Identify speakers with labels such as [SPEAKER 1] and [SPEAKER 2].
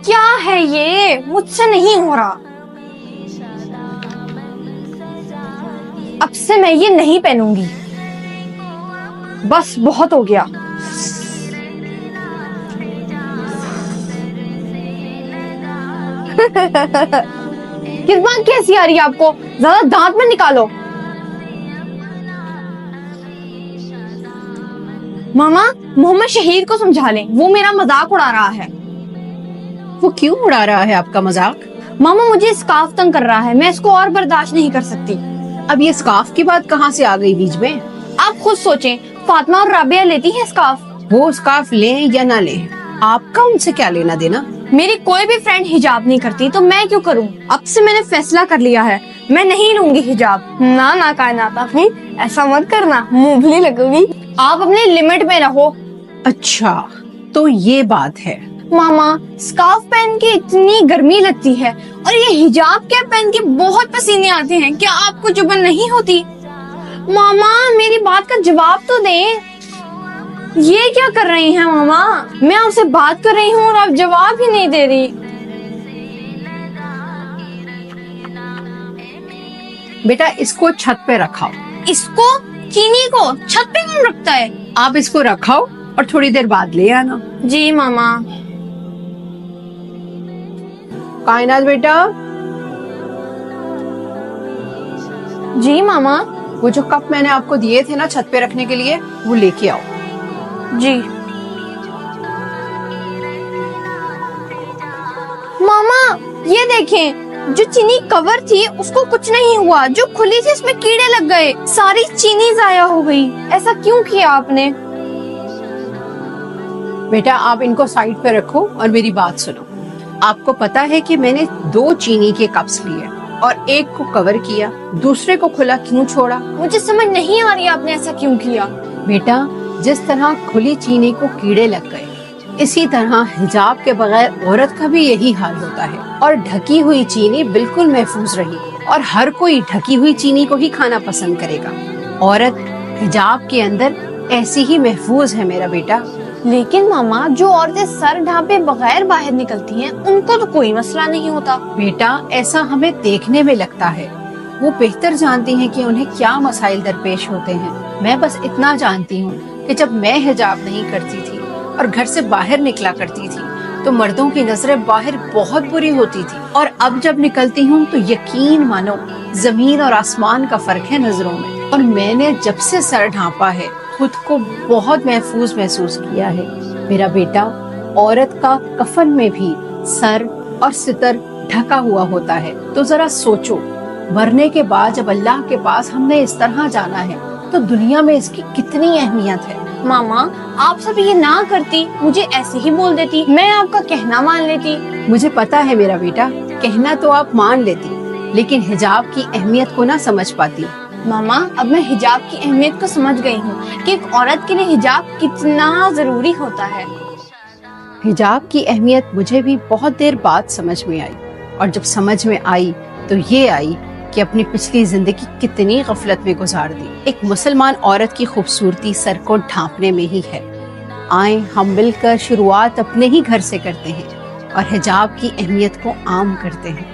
[SPEAKER 1] کیا ہے یہ؟ مجھ سے نہیں ہو رہا. اب سے میں یہ نہیں پہنوں گی. بس بہت ہو گیا. کس بات کی ہنسی آ رہی ہے آپ کو؟ زیادہ دانت میں نکالو. ماما محمد شہید کو سمجھا لیں، وہ میرا مذاق اڑا رہا ہے.
[SPEAKER 2] وہ کیوں اڑا رہا ہے آپ کا مذاق؟
[SPEAKER 1] ماما مجھے اسکارف تنگ کر رہا ہے، میں اس کو اور برداشت نہیں کر سکتی.
[SPEAKER 2] اب یہ اسکارف کی بات کہاں سے آ گئی بیچ میں؟
[SPEAKER 1] آپ خود سوچیں، فاطمہ اور رابعہ لیتی ہیں اسکارف.
[SPEAKER 2] وہ اسکارف لیں یا نہ لیں، آپ کا ان سے کیا لینا دینا؟
[SPEAKER 1] میری کوئی بھی فرینڈ حجاب نہیں کرتی تو میں کیوں کروں؟ اب سے میں نے فیصلہ کر لیا ہے، میں نہیں لوں گی حجاب. نہ کائنات آفرین، ایسا مت کرنا، منہ بھی لگو گی. آپ اپنے لمٹ میں رہو.
[SPEAKER 2] اچھا تو یہ بات ہے.
[SPEAKER 1] ماما اسکارف پہن کے اتنی گرمی لگتی ہے اور یہ حجاب کیپ پہن کے بہت پسینے آتے ہیں، کیا آپ کو چبھن نہیں ہوتی؟ ماما میری بات کا جواب تو دیں. یہ کیا کر رہی ہیں ماما؟ میں آپ سے بات کر رہی ہوں اور آپ جواب ہی نہیں دے رہی.
[SPEAKER 2] بیٹا اس کو چھت پہ رکھاؤ.
[SPEAKER 1] اس کو؟ چینی کو چھت پہ کون رکھتا ہے؟
[SPEAKER 2] آپ اس کو رکھاؤ اور تھوڑی دیر بعد لے آنا.
[SPEAKER 1] جی ماما.
[SPEAKER 2] کائنات بیٹا.
[SPEAKER 1] جی ماما.
[SPEAKER 2] وہ جو کپ میں نے آپ کو دیے تھے نا چھت پہ رکھنے کے لیے، وہ لے کے آؤ.
[SPEAKER 1] جی. ماما یہ دیکھیں، جو چینی کور تھی اس کو کچھ نہیں ہوا، جو کھلی تھی اس میں کیڑے لگ گئے، ساری چینی ضائع ہو گئی. ایسا کیوں کیا آپ نے؟
[SPEAKER 2] بیٹا آپ ان کو سائڈ پہ رکھو اور میری بات سنو. آپ کو پتا ہے کہ میں نے 2 چینی کے کپس لیے اور ایک کو کور کیا، دوسرے کو کھلا کیوں چھوڑا؟
[SPEAKER 1] مجھے سمجھ نہیں آ رہی آپ نے ایسا کیوں کیا.
[SPEAKER 2] بیٹا جس طرح کھلی چینی کو کیڑے لگ گئے، اسی طرح حجاب کے بغیر عورت کا بھی یہی حال ہوتا ہے، اور ڈھکی ہوئی چینی بالکل محفوظ رہی اور ہر کوئی ڈھکی ہوئی چینی کو ہی کھانا پسند کرے گا. عورت حجاب کے اندر ایسی ہی محفوظ ہے میرا بیٹا.
[SPEAKER 1] لیکن ماما جو عورتیں سر ڈھانپے بغیر باہر نکلتی ہیں ان کو تو کوئی مسئلہ نہیں ہوتا.
[SPEAKER 2] بیٹا ایسا ہمیں دیکھنے میں لگتا ہے، وہ بہتر جانتی ہیں کہ انہیں کیا مسائل درپیش ہوتے ہیں. میں بس اتنا جانتی ہوں کہ جب میں حجاب نہیں کرتی تھی اور گھر سے باہر نکلا کرتی تھی تو مردوں کی نظریں باہر بہت بری ہوتی تھی، اور اب جب نکلتی ہوں تو یقین مانو زمین اور آسمان کا فرق ہے نظروں میں. اور میں نے جب سے سر ڈھانپا ہے خود کو بہت محفوظ محسوس کیا ہے. میرا بیٹا عورت کا کفن میں بھی سر اور ستر ڈھکا ہوا ہوتا ہے. تو ذرا سوچو، مرنے کے بعد جب اللہ کے پاس ہم نے اس طرح جانا ہے تو دنیا میں اس کی کتنی اہمیت ہے.
[SPEAKER 1] ماما آپ سب یہ نہ کرتی، مجھے ایسے ہی بول دیتی، میں آپ کا کہنا مان لیتی.
[SPEAKER 2] مجھے پتا ہے میرا بیٹا، کہنا تو آپ مان لیتی لیکن حجاب کی اہمیت کو نہ سمجھ پاتی.
[SPEAKER 1] ماما اب میں حجاب کی اہمیت کو سمجھ گئی ہوں کہ ایک عورت کے لیے حجاب کتنا ضروری ہوتا ہے.
[SPEAKER 2] حجاب کی اہمیت مجھے بھی بہت دیر بعد سمجھ میں آئی، اور جب سمجھ میں آئی تو یہ آئی کہ اپنی پچھلی زندگی کتنی غفلت میں گزار دی. ایک مسلمان عورت کی خوبصورتی سر کو ڈھانپنے میں ہی ہے. آئیں ہم مل کر شروعات اپنے ہی گھر سے کرتے ہیں اور حجاب کی اہمیت کو عام کرتے ہیں.